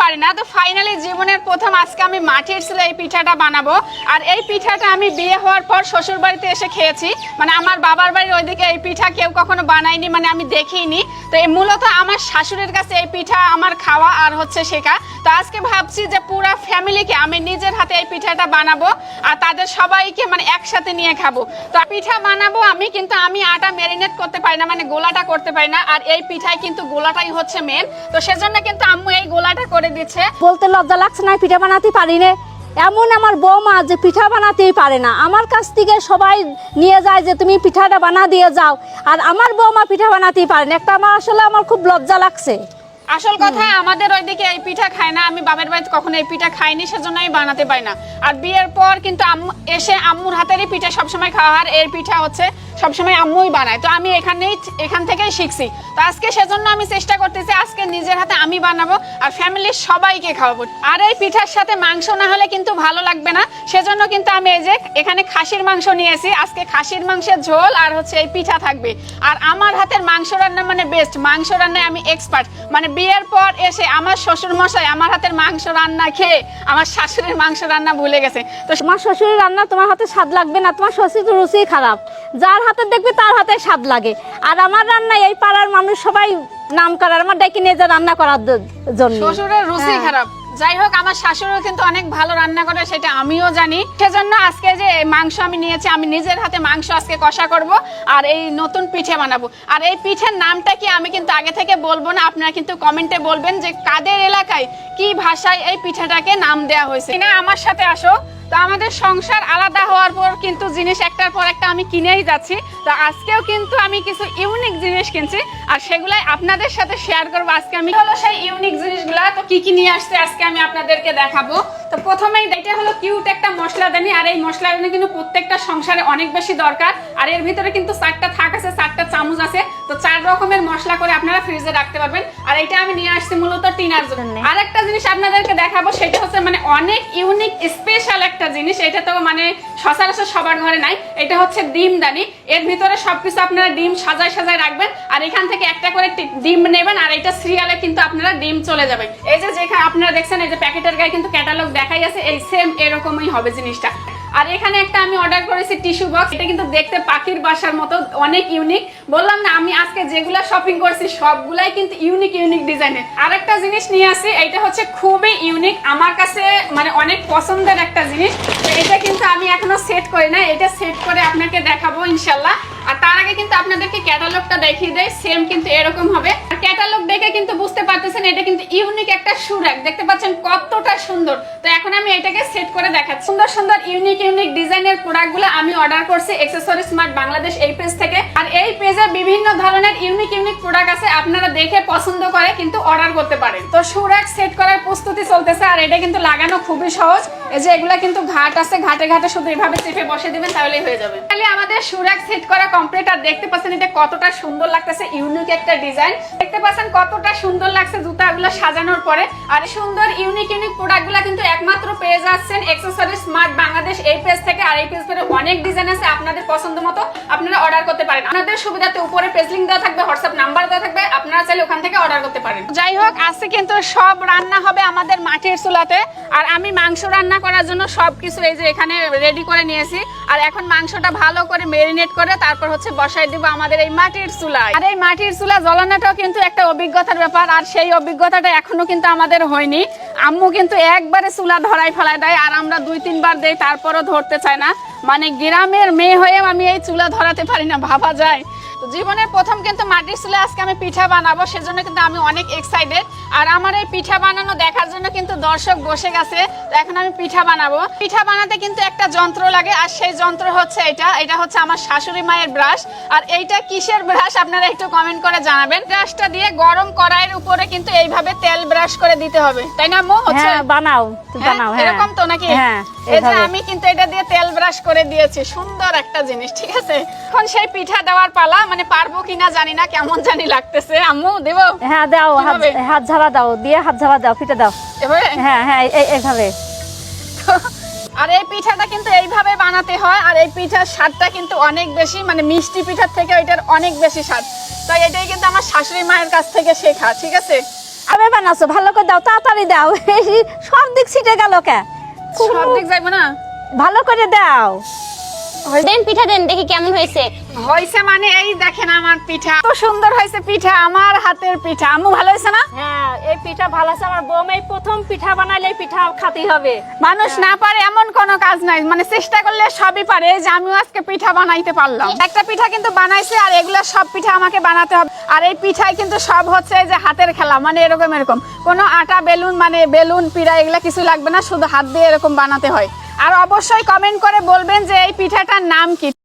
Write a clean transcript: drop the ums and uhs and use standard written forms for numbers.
পারি না। তো ফাইনালি জীবনের প্রথম আজকে আমি মাটির চুলে এই পিঠাটা বানাবো। আর এই পিঠাটা আমি বিয়ে হওয়ার পর শ্বশুর বাড়িতে এসে খেয়েছি, মানে আমার বাবার বাড়ির ওইদিকে এই পিঠা কেউ কখনো বানায়নি, মানে আমি দেখিনি। তো এই মূলত আমার শাশুড়ির কাছে এই পিঠা আমার খাওয়া আর হচ্ছে শেখা। তো আজকে ভাবছি যে পুরা ফ্যামিলিকে আমি নিজের হাতে এই পিঠাটা বানাবো আর তাদের সবাইকে মানে একসাথে নিয়ে খাবো। তো পিঠা বানাবো আমি, কিন্তু আমি আটা ম্যারিনেট করতে পারি না, মানে গোলাটা করতে পারি না। আর এই পিঠায় কিন্তু গোলাটাই হচ্ছে মেন, তো সেজন্য কিন্তু আম্মু এই গোলাটা করে দিচ্ছে। বলতে লজ্জা লাগছে না, পিঠা বানাতে পারি না। এমন আমার বৌমা যে পিঠা বানাতেই পারে না, আমার কাছ থেকে সবাই নিয়ে যায় যে তুমি পিঠাটা বানা দিয়ে যাও, আর আমার বৌমা পিঠা বানাতেই পারে না। একটা আমার খুব লজ্জা লাগছে। আসল কথা আমাদের ওইদিকে এই পিঠা খায় না, আমি বাবার বাড়িতে কখনো এই পিঠা খাইনি, সেজন্য আমি বানাতে পারি না। আর বিয়ের পর কিন্তু আম্মু এসে আম্মুর হাতেরই পিঠা সবসময় খাওয়া, আর এই পিঠা হচ্ছে সবসময় আম্মুই বানায়। তো আমি এখান থেকেই শিখছি। তো আজকে সেজন্য আমি চেষ্টা করতেছি আজকে নিজের হাতে আমি বানাবো আর ফ্যামিলির সবাইকে খাওয়াবো। আর এই পিঠার সাথে মাংস না হলে কিন্তু ভালো লাগবে না, সেজন্য কিন্তু আমি এই যে এখানে খাসির মাংস নিয়েছি। আজকে খাসির মাংসের ঝোল আর হচ্ছে এই পিঠা থাকবে। আর আমার হাতের মাংস রান্না মানে বেস্ট, মাংস রান্নায় আমি এক্সপার্ট। মানে বিয়ের পর এসে আমার শ্বশুর মশাই আমার হাতের মাংস রান্না খেয়ে আমার শাশুড়ির মাংস রান্না ভুলে গেছে। তো তোমার শ্বশুরের রান্না তোমার হাতে স্বাদ লাগবে না, তোমার শ্বশুর রুচি খারাপ, যার হাতে দেখবে তার হাতে স্বাদ লাগে। আর আমার রান্না এই পাড়ার মানুষ সবাই নাম করার, আমার ডেকে নিয়ে যা রান্না করার জন্য। শ্বশুরের রুচি খারাপ, যাই হোক আমার শাশুড়িও কিন্তু অনেক ভালো রান্না করে, সেটা আমিও জানি। সেজন্য আজকে যে মাংস আমি নিয়েছি, আমি নিজের হাতে মাংস আজকে কষা করব আর এই নতুন পিঠে বানাবো। আর এই পিঠের নামটা কি আমি কিন্তু আগে থেকে বলবো না, আপনারা কিন্তু কমেন্টে বলবেন যে কাদের এলাকায় কি ভাষায় এই পিঠাটাকে নাম দেওয়া হয়েছে। না আমার সাথে আসো। তো আমাদের সংসার আলাদা হওয়ার পর কিন্তু জিনিস একটার পর একটা আমি কিনেই যাচ্ছি। তো আজকেও কিন্তু আমি কিছু ইউনিক জিনিস কিনছি আর সেগুলাই আপনাদের সাথে শেয়ার করবো। আজকে আমি হলো সেই ইউনিক জিনিসগুলা। তো কি কি নিয়ে আসছে আজকে আমি আপনাদেরকে দেখাবো। তো প্রথমেই এটা হলো কিউট একটা মশলাদানি, আর এই মশলাদানি কিন্তু প্রত্যেকটা সংসারে অনেক বেশি দরকার। আর এর ভিতরে কিন্তু 4টা থাক আছে, 4টা চামচ আছে। তো 4 রকমের মশলা করে আপনারা ফ্রিজে রাখতে পারবেন। আর এটা আমি নিয়ে আসছি মূলত টিনার জন্য। আর একটা জিনিস আপনাদেরকে দেখাবো, সেটা হচ্ছে মানে অনেক ইউনিক স্পেশাল একটা জিনিস। এটা তো মানে সচরাচর সবার ঘরে নাই। এটা হচ্ছে ডিমদানি। এর ভিতরে সবকিছু আপনারা ডিম সাজায় সাজায় রাখবেন আর এখান থেকে একটা করে ডিম নেবেন আর এটা সিরিয়ালে কিন্তু আপনারা ডিম চলে যাবে। এই যে যেখানে আপনারা দেখছেন এই যে প্যাকেটের গায়ে কিন্তু ক্যাটালগ দেখাই আছে, এই সেম এরকমই হবে জিনিসটা। আর এখানে একটা আমি অর্ডার করেছি টিস্যু বক্স, এটা কিন্তু দেখতে পাখির বাসার মতো অনেক ইউনিক। বললাম না আমি আজকে যেগুলা শপিং করছি সবগুলাই কিন্তু ইউনিক ইউনিক ডিজাইনের। আর একটা জিনিস নিয়ে আসি, এটা হচ্ছে খুবই ইউনিক, আমার কাছে মানে অনেক পছন্দের একটা জিনিস। এটা কিন্তু আমি এখনো সেট করি না, এটা সেট করে আপনাকে দেখাবো ইনশাল্লাহ। আর তার আগে কিন্তু আপনাদেরকে ক্যাটালগটা দেখিয়ে দেয়, সেম কিন্তু এরকম হবে। আর ক্যাটালগ দেখে কিন্তু বুঝতে পারতেছেন এটা কিন্তু ইউনিক একটা শু র‍্যাক, দেখতে পাচ্ছেন কতটা সুন্দর। তো এখন আমি এটাকে সেট করে দেখাচ্ছি। সুন্দর সুন্দর ইউনিক ইউনিক ডিজাইনের প্রোডাক্টগুলো আমি অর্ডার করছি অ্যাকসেসরি স্মার্ট বাংলাদেশ এই পেজ থেকে। আর এই পেজে বিভিন্ন ধরনের ইউনিক ইউনিক প্রোডাক্ট আছে, আপনারা দেখে পছন্দ করে কিন্তু অর্ডার করতে পারেন। তো শু র‍্যাক সেট করার প্রস্তুতি চলতেছে আর এটা কিন্তু লাগানো খুবই সহজ। এই যে এগুলা কিন্তু ঘাট আছে, ঘাটে ঘাটে শুধু এভাবে চেপে বসে দিবেন তাহলেই হয়ে যাবে। তাহলে আমাদের শু র‍্যাক সেট করা কমপ্লিট। আর দেখতে পাচ্ছেন এটা কতটা সুন্দর লাগতেছে, ইউনিক একটা ডিজাইন। দেখতে পাচ্ছেন কতটা সুন্দর লাগছে জুতাগুলো সাজানোর পরে। আর সুন্দর ইউনিক ইউনিক প্রোডাক্টগুলো কিন্তু একমাত্র পেয়ে যাচ্ছেন অ্যাকসেসরি স্মার্ট বাংলাদেশ এই পেজ থেকে। আর এই পেজ থেকে অনেক ডিজাইন আছে, আপনাদের পছন্দ মতো আপনারা অর্ডার করতে পারেন। আপনাদের সুবিধাতে উপরে পেজ লিংক দেওয়া থাকবে, হোয়াটসঅ্যাপ নাম্বার দেওয়া থাকবে, আপনারা চাইলে ওখান থেকে অর্ডার করতে পারেন। যাই হোক আজকে কিন্তু সব রান্না হবে আমাদের মাটির চুলাতে। আর আমি মাংস রান্না করার জন্য সবকিছু এই যে এখানে রেডি করে নিয়েছি। আর এখন মাংসটা ভালো করে ম্যারিনেট করে তারপর হচ্ছে বসাই দিব আমাদের এই মাটির চুলায়। আর এই মাটির চুলা জ্বলানোটাও কিন্তু একটা অভিজ্ঞতার ব্যাপার, আর সেই অভিজ্ঞতাটা এখনো কিন্তু আমাদের হয়নি। আম্মু কিন্তু একবারে চুলা ধরাই ফেলায় দেয় আর আমরা 2-3 বার দেই তারপরও ধরতে চায় না। মানে গ্রামের মেয়ে হয়ে আমি এই চুলা ধরাতে পারি না, ভাবা যায়। তো জীবনের প্রথম কিন্তু মাটির চুলে আজকে আমি পিঠা বানাবো, সেজন্য কিন্তু আমি অনেক এক্সাইটেড। আর আমার এই পিঠা বানানো দেখার জন্য কিন্তু দর্শক বসে গেছে। তো এখন আমি পিঠা বানাবো। পিঠা বানাতে কিন্তু একটা যন্ত্র লাগে, আর সেই যন্ত্র হচ্ছে এটা হচ্ছে আমার শাশুড়ি মায়ের ব্রাশ। আর এইটা কিসের ব্রাশ আপনারা একটু কমেন্ট করে জানাবেন। ব্রাশটা দিয়ে গরম কড়াইয়ের উপরে কিন্তু এইভাবে তেল ব্রাশ করে দিতে হবে, তাই না আম্মু? হচ্ছে বানাও বানাও এরকম তো নাকি? এই যে আমি কিন্তু এটা দিয়ে তেল ব্রাশ করে দিয়েছি, সুন্দর একটা জিনিস। ঠিক আছে, এখন সেই পিঠা দেওয়ার পালা। মানে পারবো কিনা জানি না, কেমন জানি লাগতেছে। আম্মু দেব? হ্যাঁ দাও, হাত ঝাড়া দাও, দিয়ে হাত ঝাড়া দাও, পিঠা দাও এভাবে। হ্যাঁ হ্যাঁ এইভাবে। আর এই পিঠাটা কিন্তু এইভাবে বানাতে হয়। আর এই পিঠার স্বাদটা কিন্তু অনেক বেশি, মানে মিষ্টি পিঠার থেকে এটার অনেক বেশি স্বাদ। তো এটাই কিন্তু আমার শাশুড়ি মায়ের কাছ থেকে শেখা। ঠিক আছে, আমি বানাচ্ছো ভালো করে দাও, তাড়াতাড়ি দাও। সব দিক ছিটে গেল কে? সব দিক যাইবো না। ভালো করে দাও। দেন পিঠা দেন দেখি কেমন হয়েছে। হয়েছে মানে এই দেখেন আমার পিঠা তো সুন্দর হয়েছে, পিঠা আমার হাতের পিঠা। আম্মু ভালো হয়েছে না? হ্যাঁ, এই পিঠা ভালো আছে। আমার বৌমাই প্রথম পিঠা বানাইলে এই পিঠা খাতেই হবে। মানুষ না পারে এমন কোনো কাজ নাই, মানে চেষ্টা করলে সবই পারে। এই যে আমিও আজকে পিঠা বানাইতে পারলাম। একটা পিঠা কিন্তু বানাইছে, আর এগুলা সব পিঠা আমাকে বানাতে হবে। আর এই পিঠাই কিন্তু সব হচ্ছে এই যে হাতের খেলা, মানে এরকম এরকম কোনো আটা বেলুন, মানে বেলুন পিড়া এগুলা কিছু লাগবে না, শুধু হাত দিয়ে এরকম বানাতে হয়। আর অবশ্যই কমেন্ট করে বলবেন যে এই পিঠাটার নাম কি।